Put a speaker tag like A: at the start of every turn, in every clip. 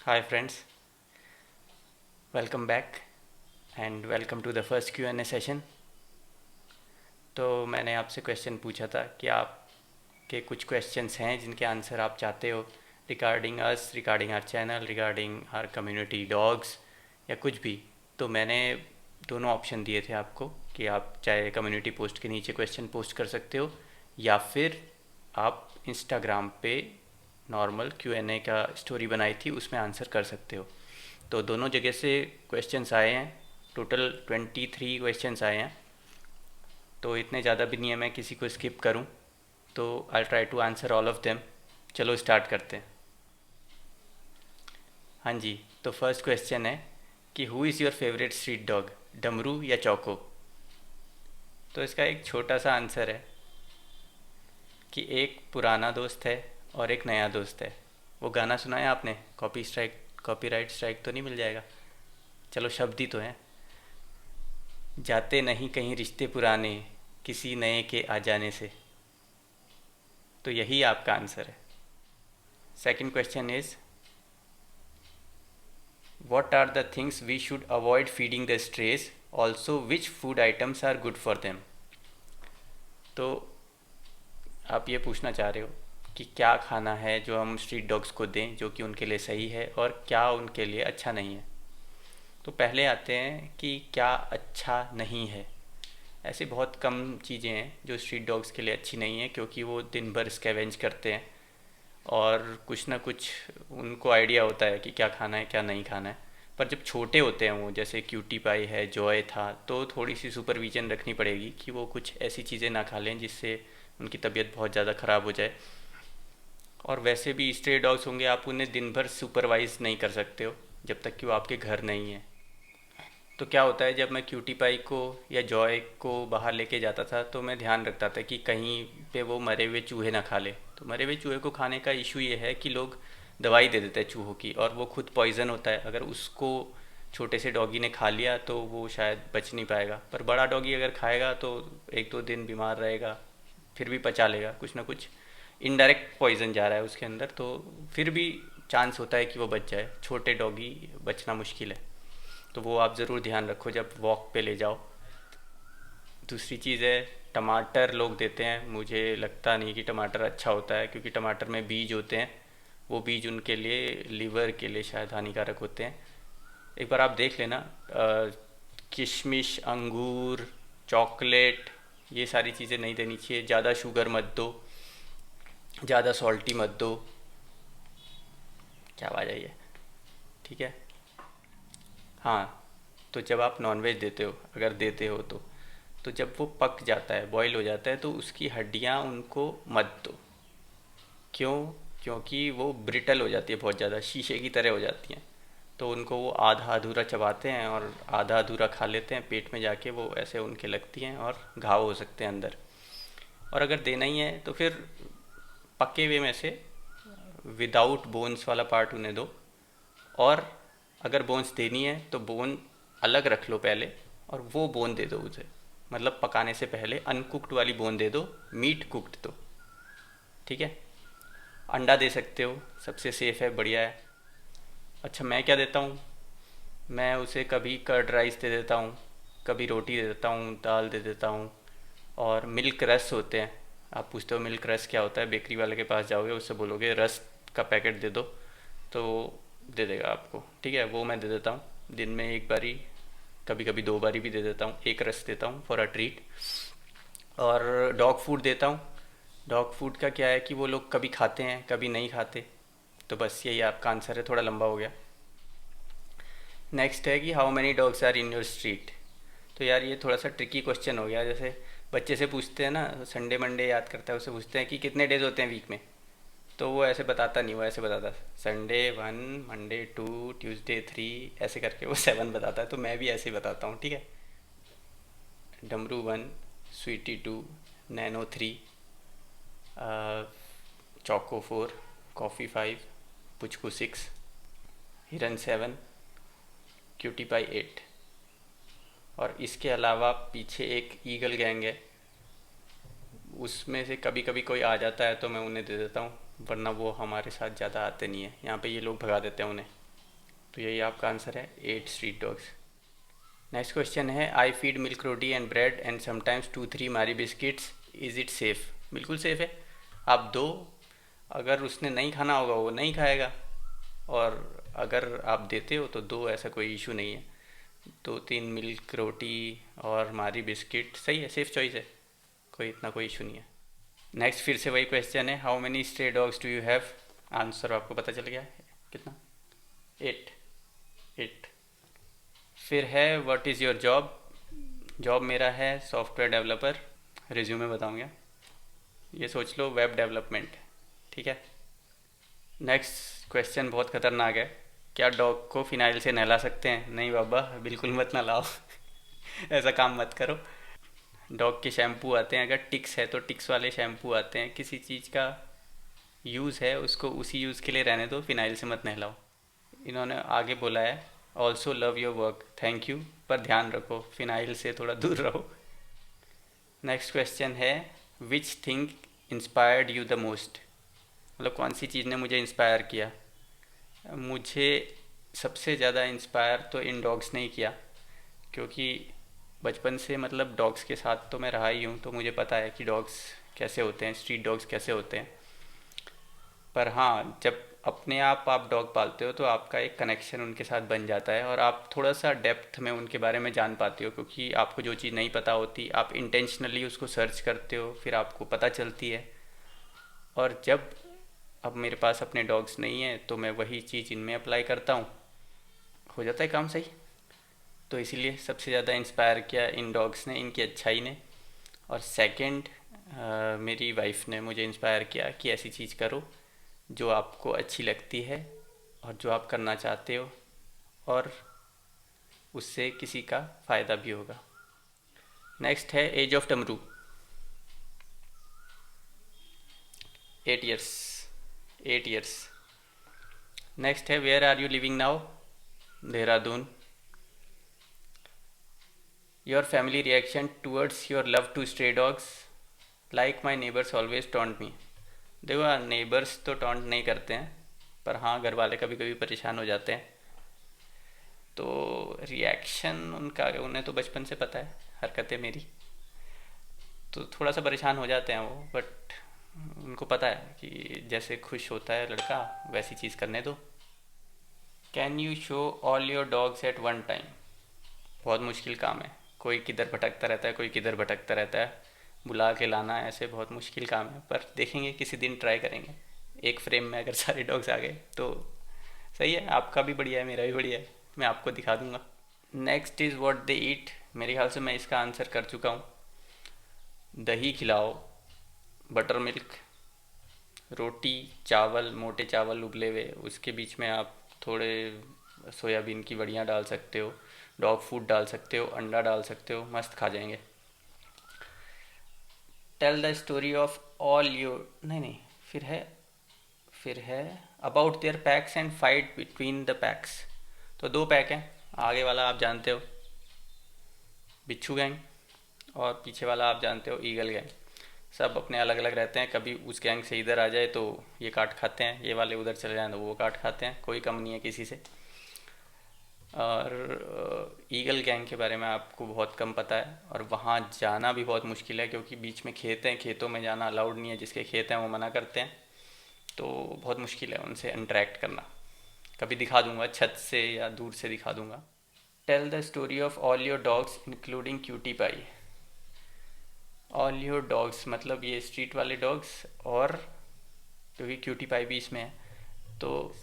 A: Hi friends, welcome back and welcome to the first Q&A session। तो मैंने आपसे question पूछा था कि आपके कुछ क्वेश्चंस हैं जिनके आंसर आप चाहते हो regarding us, regarding our channel, regarding our community dogs या कुछ भी। तो मैंने दोनों ऑप्शन दिए थे आपको कि आप चाहे कम्युनिटी पोस्ट के नीचे क्वेश्चन पोस्ट कर सकते हो या फिर आप इंस्टाग्राम पे नॉर्मल Q&A का स्टोरी बनाई थी उसमें आंसर कर सकते हो। तो दोनों जगह से क्वेश्चंस आए हैं। टोटल 23 क्वेश्चंस आए हैं। तो इतने ज़्यादा भी नहीं है मैं किसी को स्किप करूं। तो I try to answer all of them. चलो स्टार्ट करते हैं। हाँ जी। तो फर्स्ट क्वेश्चन है कि who is your favourite street dog, Damru या चौको। तो इसका एक छोटा सा आंसर है कि एक पुराना दोस्त है और एक नया दोस्त है। वो गाना सुना है आपने, कॉपीराइट स्ट्राइक तो नहीं मिल जाएगा। चलो शब्द ही तो हैं। जाते नहीं कहीं रिश्ते पुराने, किसी नए के आ जाने से। तो यही आपका आंसर है। Second question is what are the things we should avoid feeding the strays, also which food items are good for them. तो आप ये पूछना चाह रहे हो कि क्या खाना है जो हम स्ट्रीट डॉग्स को दें जो कि उनके लिए सही है और क्या उनके लिए अच्छा नहीं है। तो पहले आते हैं कि क्या अच्छा नहीं है। ऐसी बहुत कम चीज़ें हैं जो स्ट्रीट डॉग्स के लिए अच्छी नहीं है, क्योंकि वो दिन भर स्कैवेंज करते हैं और कुछ ना कुछ उनको आइडिया होता है कि क्या खाना है क्या नहीं खाना है। पर जब छोटे होते हैं वो, जैसे क्यूटी पाई है, जॉय था, तो थोड़ी सी सुपरविजन रखनी पड़ेगी कि वो कुछ ऐसी चीज़ें ना खा लें जिससे उनकी तबीयत बहुत ज़्यादा ख़राब हो जाए। और वैसे भी स्ट्रे डॉग्स होंगे, आप उन्हें दिन भर सुपरवाइज नहीं कर सकते हो जब तक कि वो आपके घर नहीं है। तो क्या होता है, जब मैं क्यूटी पाई को या जॉय को बाहर लेके जाता था तो मैं ध्यान रखता था कि कहीं पे वो मरे हुए चूहे ना खा ले। तो मरे हुए चूहे को खाने का इशू ये है कि लोग दवाई दे देते हैं चूहों की, और वो खुद पॉइजन होता है। अगर उसको छोटे से डॉगी ने खा लिया तो वो शायद बच नहीं पाएगा, पर बड़ा डॉगी अगर खाएगा तो एक दो दिन बीमार रहेगा, फिर भी पचा लेगा। कुछ ना कुछ इनडायरेक्ट पॉइजन जा रहा है उसके अंदर, तो फिर भी चांस होता है कि वो बच जाए। छोटे डॉगी बचना मुश्किल है। तो वो आप ज़रूर ध्यान रखो जब वॉक पे ले जाओ। दूसरी चीज़ है, टमाटर लोग देते हैं। मुझे लगता नहीं कि टमाटर अच्छा होता है, क्योंकि टमाटर में बीज होते हैं। वो बीज उनके लिए, लीवर के लिए शायद हानिकारक होते हैं। एक बार आप देख लेना। किशमिश, अंगूर, चॉकलेट, ये सारी चीज़ें नहीं देनी चाहिए। ज़्यादा शुगर मत दो, ज़्यादा सॉल्टी मत दो। क्या आवाज़ आई है? ठीक है। हाँ। तो जब आप नॉनवेज देते हो, अगर देते हो तो जब वो पक जाता है, बॉईल हो जाता है, तो उसकी हड्डियाँ उनको मत दो। क्यों? क्योंकि वो ब्रिटल हो जाती है, बहुत ज़्यादा शीशे की तरह हो जाती हैं। तो उनको वो आधा अधूरा चबाते हैं और आधा अधूरा खा लेते हैं, पेट में जाके वो ऐसे उनके लगती हैं और घाव हो सकते हैं अंदर। और अगर देना ही है तो फिर पके हुए में से विदाउट बोन्स वाला पार्ट उन्हें दो। और अगर बोन्स देनी है तो बोन अलग रख लो पहले, और वो बोन दे दो उसे। मतलब पकाने से पहले अनकुक्ड वाली बोन दे दो, मीट कुक्ड दो। ठीक है। अंडा दे सकते हो, सबसे सेफ है, बढ़िया है। अच्छा, मैं क्या देता हूँ? मैं उसे कभी कर्ड राइस दे देता हूँ, कभी रोटी दे देता हूँ, दाल दे देता हूँ। और मिल्क रस होते हैं। आप पूछते हो मिल्क रस क्या होता है, बेकरी वाले के पास जाओगे, उससे बोलोगे रस का पैकेट दे दो, तो दे देगा आपको। ठीक है, वो मैं दे देता हूँ दिन में एक बारी, कभी कभी दो बारी भी दे देता हूँ। एक रस देता हूँ फॉर अ ट्रीट। और डॉग फूड देता हूँ। डॉग फूड का क्या है कि वो लोग कभी खाते हैं कभी नहीं खाते। तो बस यही आपका आंसर है, थोड़ा लंबा हो गया। नेक्स्ट है कि how many dogs are in your street. तो यार ये थोड़ा सा ट्रिकी क्वेश्चन हो गया। जैसे बच्चे से पूछते हैं ना, संडे मंडे याद करता है, उससे पूछते हैं कि कितने डेज होते हैं वीक में। तो वो ऐसे बताता नहीं, वो ऐसे बताता Sunday one, Monday two, Tuesday three, ऐसे करके वो सेवन बताता है। तो मैं भी ऐसे ही बताता हूँ। ठीक है। Damru one, Sweety two, Nano three, Chauko four, Coffee five, Puchku six, Hiran seven, Cutie Pie eight. और इसके अलावा पीछे एक ईगल गैंग है, उसमें से कभी कभी कोई आ जाता है तो मैं उन्हें दे देता हूँ, वरना वो हमारे साथ ज़्यादा आते नहीं है। यहाँ पे ये लोग भगा देते हैं उन्हें। तो यही आपका आंसर है, 8 स्ट्रीट डॉग्स। नेक्स्ट क्वेश्चन है, I feed milk roti and bread and sometimes 2-3 मारी बिस्किट्स, इज़ इट सेफ़? बिल्कुल सेफ़ है। आप दो, अगर उसने नहीं खाना होगा वो नहीं खाएगा, और अगर आप देते हो तो दो, ऐसा कोई इशू नहीं है। 2-3 मिल्क रोटी और मारी बिस्किट सही है, सेफ़ चॉइस है, कोई इतना कोई इशू नहीं है। नेक्स्ट फिर से वही क्वेश्चन है, how many stray dogs do you have? Answer आपको पता चल गया कितना? 8। 8। फिर है, what is your job? Job मेरा है सॉफ्टवेयर डेवलपर, रिज्यूमे बताऊँगा, ये सोच लो वेब डेवलपमेंट। ठीक है। नेक्स्ट क्वेश्चन बहुत ख़तरनाक है, क्या डॉग को फिनाइल से नहला सकते हैं? नहीं बाबा, बिल्कुल मत नहलाओ। ऐसा काम मत करो। डॉग के शैम्पू आते हैं, अगर टिक्स है तो टिक्स वाले शैम्पू आते हैं, किसी चीज़ का यूज़ है उसको उसी यूज़ के लिए रहने दो, फिनाइल से मत नहलाओ। इन्होंने आगे बोला है, also love your work, thank you, पर ध्यान रखो फिनाइल से थोड़ा दूर रहो। नेक्स्ट क्वेश्चन है, which thing inspired you the most? मतलब कौन सी चीज़ ने मुझे इंस्पायर किया? मुझे सबसे ज़्यादा इंस्पायर तो इन डॉग्स ने ही किया, क्योंकि बचपन से मतलब डॉग्स के साथ तो मैं रहा ही हूँ, तो मुझे पता है कि डॉग्स कैसे होते हैं, स्ट्रीट डॉग्स कैसे होते हैं। पर हाँ, जब अपने आप डॉग पालते हो तो आपका एक कनेक्शन उनके साथ बन जाता है, और आप थोड़ा सा डेप्थ में उनके बारे में जान पाते हो, क्योंकि आपको जो चीज़ नहीं पता होती आप इंटेंशनली उसको सर्च करते हो, फिर आपको पता चलती है। और जब अब मेरे पास अपने डॉग्स नहीं है तो मैं वही चीज़ इनमें अप्लाई करता हूँ, हो जाता है काम सही। तो इसीलिए सबसे ज़्यादा इंस्पायर किया इन डॉग्स ने, इनकी अच्छाई ने। और सेकंड, मेरी वाइफ ने मुझे इंस्पायर किया कि ऐसी चीज़ करो जो आपको अच्छी लगती है और जो आप करना चाहते हो, और उससे किसी का फ़ायदा भी होगा। नेक्स्ट है, age of Tamru, 8 years. 8 years. Next है, where are you living now? Dehradun. Your family reaction towards your love to stray dogs? Like my neighbours always taunt me. देखो, नेबर्स तो टॉन्ट नहीं करते हैं, पर हाँ घर वाले कभी कभी परेशान हो जाते हैं। तो रिएक्शन उनका, उन्हें तो बचपन से पता है हरकतें मेरी, तो थोड़ा सा परेशान हो जाते हैं वो, बट उनको पता है कि जैसे खुश होता है लड़का वैसी चीज़ करने दो। Can you show all your dogs at one time? बहुत मुश्किल काम है, कोई किधर भटकता रहता है, कोई किधर भटकता रहता है, बुला के लाना ऐसे बहुत मुश्किल काम है, पर देखेंगे किसी दिन, ट्राई करेंगे। एक फ्रेम में अगर सारे डॉग्स आ गए तो सही है, आपका भी बढ़िया है, मेरा भी बढ़िया है, मैं आपको दिखा दूंगा। नेक्स्ट इज़ व्हाट दे ईट। मेरे ख्याल से मैं इसका आंसर कर चुका हूँ। दही खिलाओ, बटर मिल्क, रोटी, चावल, मोटे चावल उबले हुए, उसके बीच में आप थोड़े सोयाबीन की बड़ियाँ डाल सकते हो, डॉग फूड डाल सकते हो, अंडा डाल सकते हो, मस्त खा जाएंगे। Tell the story of all your, नहीं नहीं, फिर है, फिर है about their packs and fight between the packs. तो 2 पैक हैं, आगे वाला आप जानते हो बिच्छू गैंग, और पीछे वाला आप जानते हो ईगल गैंग। सब अपने अलग अलग रहते हैं, कभी उस गैंग से इधर आ जाए तो ये काट खाते हैं, ये वाले उधर चले जाए तो वो काट खाते हैं, कोई कम नहीं है किसी से। और ईगल गैंग के बारे में आपको बहुत कम पता है, और वहाँ जाना भी बहुत मुश्किल है, क्योंकि बीच में खेत हैं, खेतों में जाना अलाउड नहीं है, जिसके खेत हैं वो मना करते हैं, तो बहुत मुश्किल है उनसे इंटरेक्ट करना। कभी दिखा दूंगा छत से या दूर से दिखा दूंगा। Tell the story of all your dogs including Cutie Pie. All your dogs मतलब ये स्ट्रीट वाले डॉग्स, और क्योंकि क्यूटी पाई भी इसमें है, तो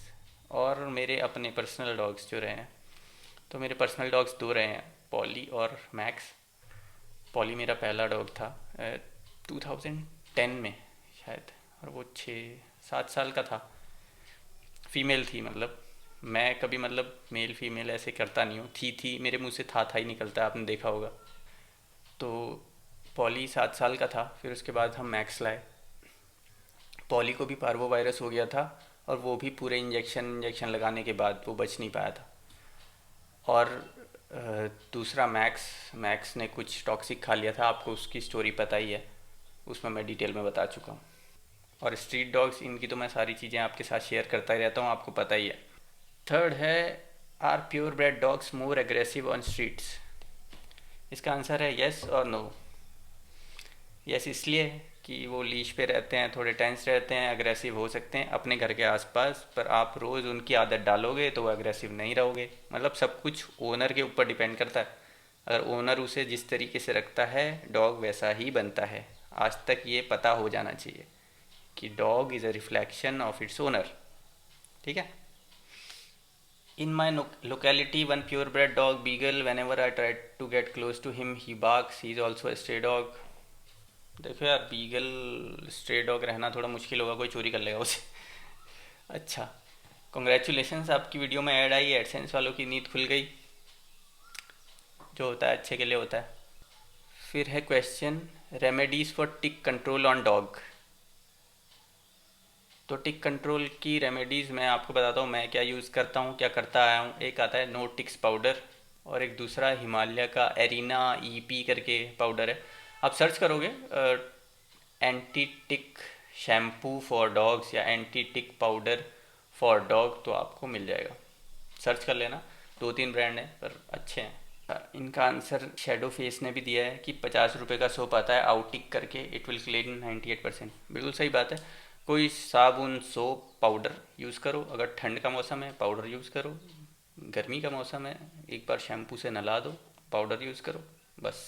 A: और मेरे अपने पर्सनल डॉग्स जो रहे हैं, तो मेरे पर्सनल डॉग्स 2 रहे हैं, पॉली और मैक्स। पॉली मेरा पहला डॉग था 2010 में शायद, और वो 6-7 साल का था, फीमेल थी। मतलब मैं कभी मतलब मेल फीमेल ऐसे करता नहीं हूँ, थी मेरे मुंह से था ही निकलता है, आपने देखा होगा। तो पॉली 7 साल का था, फिर उसके बाद हम मैक्स लाए। पॉली को भी पार्वो वायरस हो गया था, और वो भी पूरे इंजेक्शन लगाने के बाद वो बच नहीं पाया था। और दूसरा मैक्स, मैक्स ने कुछ टॉक्सिक खा लिया था, आपको उसकी स्टोरी पता ही है, उसमें मैं डिटेल में बता चुका हूँ। और स्ट्रीट डॉग्स, इनकी तो मैं सारी चीज़ें आपके साथ शेयर करता ही रहता हूँ, आपको पता ही है। थर्ड है, are pure bred dogs more aggressive on streets? इसका आंसर है येस और नो। यस इसलिए कि वो लीश पे रहते हैं, थोड़े टेंस रहते हैं, अग्रेसिव हो सकते हैं अपने घर के आसपास, पर आप रोज़ उनकी आदत डालोगे तो वो अग्रेसिव नहीं रहोगे। मतलब सब कुछ ओनर के ऊपर डिपेंड करता है। अगर ओनर उसे जिस तरीके से रखता है डॉग वैसा ही बनता है। आज तक ये पता हो जाना चाहिए कि dog is a reflection of its owner. ठीक है। इन माई locality one purebred dog beagle, whenever I try to get close to him he barks. He is also a stray dog. देखो यार, बीगल स्ट्रे डॉग रहना थोड़ा मुश्किल होगा, कोई चोरी कर लेगा उसे। अच्छा, कॉन्ग्रेचुलेशंस, आपकी वीडियो में ऐड आई, एडसेंस वालों की नींद खुल गई। जो होता है अच्छे के लिए होता है। फिर है question, remedies for tick control on dog. तो टिक कंट्रोल की रेमेडीज़ मैं आपको बताता हूँ मैं क्या यूज़ करता हूँ, क्या करता आया हूँ। एक आता है नो टिक्स पाउडर, और एक दूसरा हिमालय का एरिना ईपी करके पाउडर है। आप सर्च करोगे anti tick shampoo for dogs या anti tick powder for dog, तो आपको मिल जाएगा, सर्च कर लेना। 2-3 ब्रांड हैं पर अच्छे हैं। इनका आंसर शेडो फेस ने भी दिया है कि 50 रुपये का सोप आता है आउटिक करके, इट विल क्लीन 98%। बिल्कुल सही बात है। कोई साबुन सोप पाउडर यूज़ करो, अगर ठंड का मौसम है पाउडर यूज़ करो, गर्मी का मौसम है एक बार शैम्पू से नहला दो, पाउडर यूज़ करो, बस।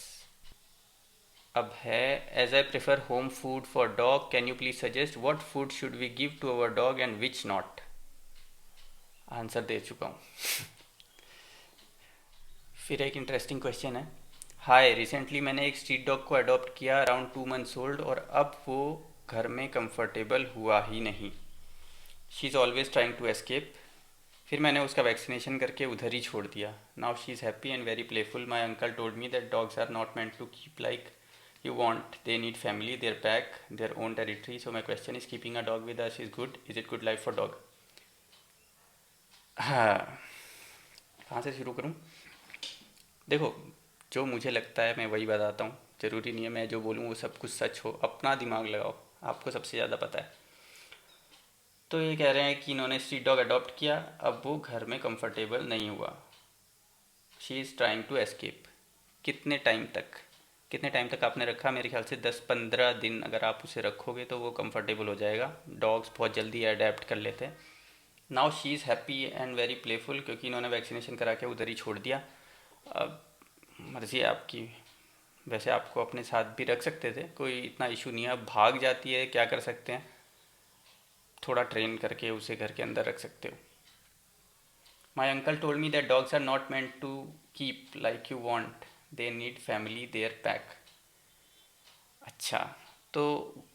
A: अब है, as I prefer home food for dog can you please suggest what food should we give to our dog and which not? Answer दे चुका हूँ। फिर एक इंटरेस्टिंग क्वेश्चन है, हाय रिसेंटली मैंने एक स्ट्रीट डॉग को अडॉप्ट किया अराउंड 2 मंथ्स ओल्ड, और अब वो घर में कंफर्टेबल हुआ ही नहीं। She is always trying to escape. फिर मैंने उसका वैक्सीनेशन करके उधर ही छोड़ दिया। Now she is happy and very playful. My uncle told me that dogs are not meant to keep like you want, they need family, their pack, their own territory. So my question is, keeping a dog with us is good, is it good life for dog? हाँ, कहाँ से शुरू करूँ? देखो, जो मुझे लगता है मैं वही बताता हूँ, ज़रूरी नहीं है मैं जो बोलूँ वो सब कुछ सच हो। अपना दिमाग लगाओ, आपको सबसे ज़्यादा पता है। तो ये कह रहे हैं कि इन्होंने स्ट्रीट डॉग अडॉप्ट किया, अब वो घर में कंफर्टेबल नहीं हुआ। She is trying to escape. कितने टाइम तक, कितने टाइम तक आपने रखा? मेरे ख्याल से 10-15 दिन अगर आप उसे रखोगे तो वो कंफर्टेबल हो जाएगा। डॉग्स बहुत जल्दी अडेप्ट कर लेते हैं। Now she is happy and very playful, क्योंकि इन्होंने वैक्सीनेशन करा के उधर ही छोड़ दिया। अब मर्ज़ी है आपकी। वैसे आपको अपने साथ भी रख सकते थे, कोई इतना इशू नहीं है। अब भाग जाती है, क्या कर सकते हैं, थोड़ा ट्रेन करके उसे घर के अंदर रख सकते हो। My uncle told me that dogs are not meant to keep like you want, they need family, their pack. अच्छा, तो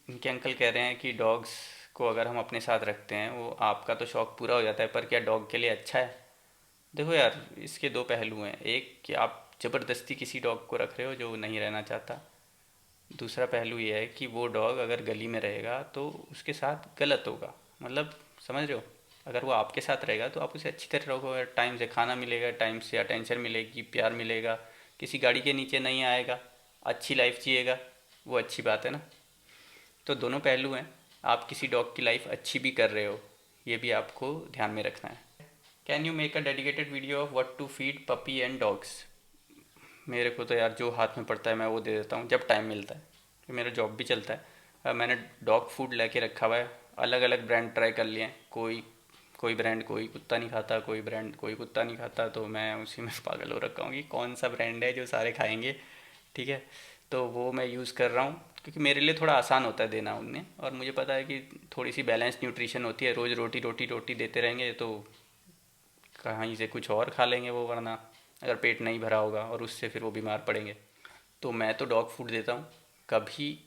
A: उनके अंकल कह रहे हैं कि डॉग्स को अगर हम अपने साथ रखते हैं वो आपका तो शौक़ पूरा हो जाता है, पर क्या डॉग के लिए अच्छा है? देखो यार, इसके दो पहलू हैं। एक कि आप ज़बरदस्ती किसी डॉग को रख रहे हो जो नहीं रहना चाहता। दूसरा पहलू ये है कि वो डॉग अगर गली में रहेगा तो उसके साथ गलत होगा। मतलब समझ रहे हो, अगर वो आपके साथ रहेगा तो आप उसे अच्छी तरह रखोगे, टाइम से खाना मिलेगा, टाइम से अटेंशन मिलेगी, प्यार मिलेगा, किसी गाड़ी के नीचे नहीं आएगा, अच्छी लाइफ जिएगा, वो अच्छी बात है ना। तो दोनों पहलू हैं। आप किसी डॉग की लाइफ अच्छी भी कर रहे हो, ये भी आपको ध्यान में रखना है। Can you make a dedicated video of what to feed puppy and dogs? मेरे को तो यार जो हाथ में पड़ता है मैं वो दे देता हूँ जब टाइम मिलता है, तो मेरा जॉब भी चलता है। मैंने डॉग फूड लेके रखा हुआ है, अलग अलग ब्रांड ट्राई कर लिए हैं। कोई कोई ब्रांड कोई कुत्ता नहीं खाता, कोई ब्रांड कोई कुत्ता नहीं खाता, तो मैं उसी में पागल हो रखा हूँ कि कौन सा ब्रांड है जो सारे खाएंगे। ठीक है, तो वो मैं यूज़ कर रहा हूँ क्योंकि मेरे लिए थोड़ा आसान होता है देना उन्हें, और मुझे पता है कि थोड़ी सी बैलेंस न्यूट्रिशन होती है। रोज़ रोटी रोटी रोटी देते रहेंगे तो कहीं से कुछ और खा लेंगे वो, वरना अगर पेट नहीं भरा होगा, और उससे फिर वो बीमार पड़ेंगे। तो मैं तो डॉग फूड देता हूँ, कभी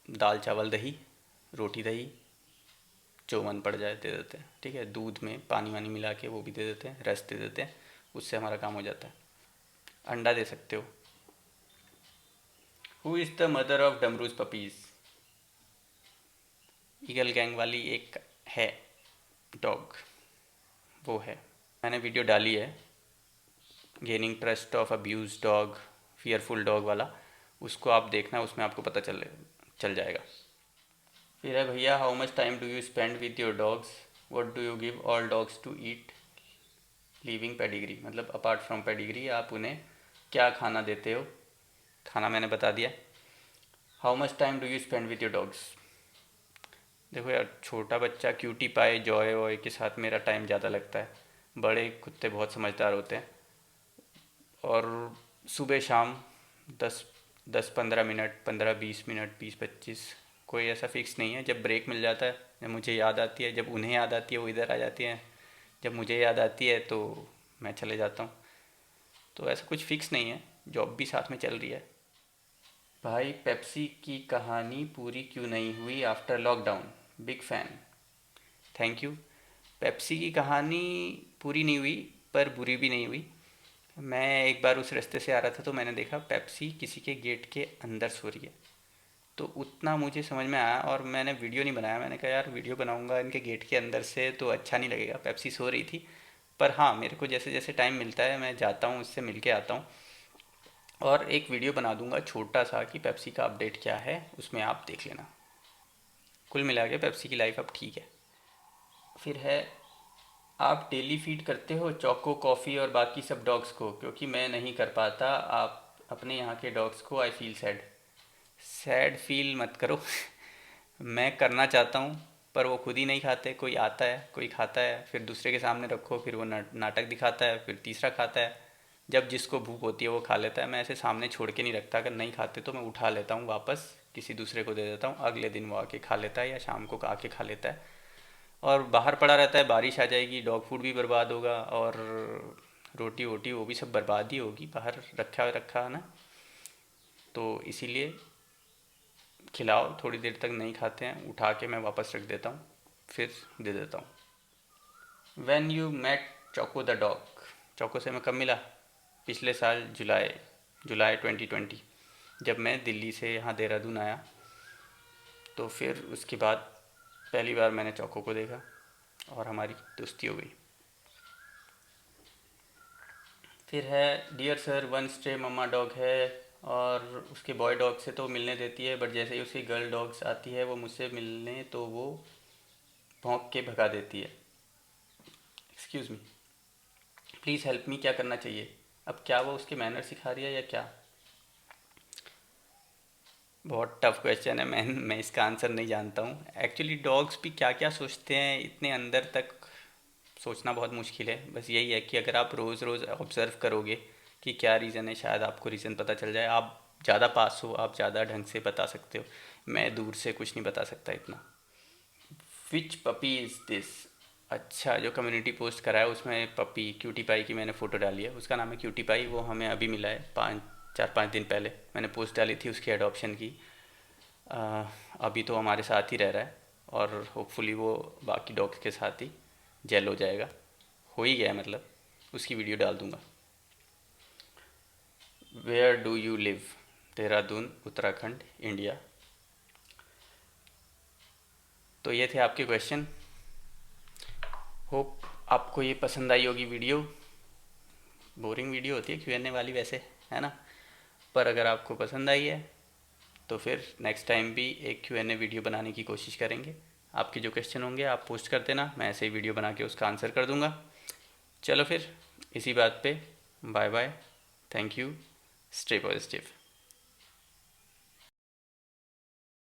A: दाल चावल दही, रोटी दही, जो मन पड़ जाए दे देते हैं। ठीक है, दूध में पानी वानी मिला के वो भी दे देते हैं, रस दे देते हैं, उससे हमारा काम हो जाता है। अंडा दे सकते हो। Who is the mother of Damru's puppies? Eagle gang वाली एक है डॉग, वो है। मैंने वीडियो डाली है, gaining trust of abuse dog, fearful dog वाला, उसको आप देखना, उसमें आपको पता चल जाएगा। फिर है, भैया how much time do you spend with your dogs, what do you give all dogs to eat? Leaving Pedigree मतलब अपार्ट फ्रॉम पेडिग्री आप उन्हें क्या खाना देते हो। खाना मैंने बता दिया। How much time do you spend with your dogs. देखो यार, छोटा बच्चा क्यूटी पाए जॉय वॉय के साथ मेरा टाइम ज़्यादा लगता है। बड़े कुत्ते बहुत समझदार होते हैं। और सुबह शाम 10 10 15 मिनट, 15 20 मिनट, 20 25, कोई ऐसा फिक्स नहीं है। जब ब्रेक मिल जाता है, जब मुझे याद आती है, जब उन्हें याद आती है वो इधर आ जाती है, जब मुझे याद आती है तो मैं चले जाता हूँ। तो ऐसा कुछ फिक्स नहीं है। जॉब भी साथ में चल रही है। भाई पेप्सी की कहानी पूरी क्यों नहीं हुई after lockdown. Big fan. Thank you. Pepsi की कहानी पूरी नहीं हुई, पर बुरी भी नहीं हुई। मैं एक बार उस रास्ते से आ रहा था तो मैंने देखा पेप्सी किसी के गेट के अंदर सो रही है। तो उतना मुझे समझ में आया और मैंने वीडियो नहीं बनाया। मैंने कहा यार वीडियो बनाऊंगा इनके गेट के अंदर से तो अच्छा नहीं लगेगा, पेप्सी सो रही थी। पर हाँ, मेरे को जैसे जैसे टाइम मिलता है मैं जाता हूँ, उससे मिल के आता हूँ। और एक वीडियो बना दूंगा छोटा सा कि पेप्सी का अपडेट क्या है, उसमें आप देख लेना। कुल मिला के पेप्सी की लाइफ अब ठीक है। फिर है, आप डेली फीड करते हो चोको, कॉफ़ी और बाकी सब डॉग्स को, क्योंकि मैं नहीं कर पाता। आप अपने यहाँ के डॉग्स को। I feel sad. Sad feel मत करो। मैं करना चाहता हूँ पर वो खुद ही नहीं खाते। कोई आता है, कोई खाता है, फिर दूसरे के सामने रखो, फिर वो नाटक दिखाता है, फिर तीसरा खाता है। जब जिसको भूख होती है वो खा लेता है। मैं ऐसे सामने छोड़ के नहीं रखता। अगर नहीं खाते तो मैं उठा लेता हूँ, वापस किसी दूसरे को दे देता हूँ। अगले दिन वो आके खा लेता है या शाम को आके खा लेता है। और बाहर पड़ा रहता है, बारिश आ जाएगी, डॉग फूड भी बर्बाद होगा और रोटी वोटी वो भी सब बर्बाद ही होगी, बाहर रखा रखा है ना। तो इसीलिए खिलाओ। थोड़ी देर तक नहीं खाते हैं, उठा के मैं वापस रख देता हूँ, फिर दे देता हूँ। When you met Choco the dog. Choco से मैं कब मिला? पिछले साल जुलाई, जुलाई 2020, जब मैं दिल्ली से यहाँ देहरादून आया। तो फिर उसके बाद पहली बार मैंने चोको को देखा और हमारी दोस्ती हो गई। फिर है, डियर सर, वन स्ट्रे मम्मा डॉग है और उसके बॉय डॉग से तो मिलने देती है, बट जैसे ही उसकी गर्ल डॉग्स आती है वो मुझसे मिलने तो वो भौंक के भगा देती है। Excuse me, please help me, क्या करना चाहिए? अब क्या वो उसके मैनर सिखा रही है या क्या? बहुत टफ क्वेश्चन है। मैं इसका आंसर नहीं जानता हूँ। एक्चुअली डॉग्स भी क्या क्या सोचते हैं इतने अंदर तक सोचना बहुत मुश्किल है। बस यही है कि अगर आप रोज़ रोज़ ऑब्ज़र्व करोगे कि क्या रीज़न है, शायद आपको रीज़न पता चल जाए। आप ज़्यादा पास हो, आप ज़्यादा ढंग से बता सकते हो। मैं दूर से कुछ नहीं बता सकता इतना। विच पपी इज़ दिस। अच्छा, जो कम्युनिटी पोस्ट करा है उसमें पपी क्यूटी पाई की मैंने फ़ोटो डाली है। उसका नाम है क्यूटी पाई। वो हमें अभी मिला है 4 5 दिन पहले। मैंने पोस्ट डाली थी उसकी एडॉप्शन की। अभी तो हमारे साथ ही रह रहा है और होपफुली वो बाकी डॉग्स के साथ ही जेल हो जाएगा। हो ही गया है मतलब। उसकी वीडियो डाल दूंगा। Where do you live. Dehradun, Uttarakhand, India. तो ये थे आपके क्वेश्चन। होप आपको ये पसंद आई होगी वीडियो। बोरिंग वीडियो होती है Q&A वाली वैसे, है ना? पर अगर आपको पसंद आई है तो फिर नेक्स्ट टाइम भी एक Q&A वीडियो बनाने की कोशिश करेंगे। आपके जो क्वेश्चन होंगे आप पोस्ट कर देना, मैं ऐसे ही वीडियो बना के उसका आंसर कर दूंगा। चलो फिर इसी बात पे bye bye. Thank you. Stay positive.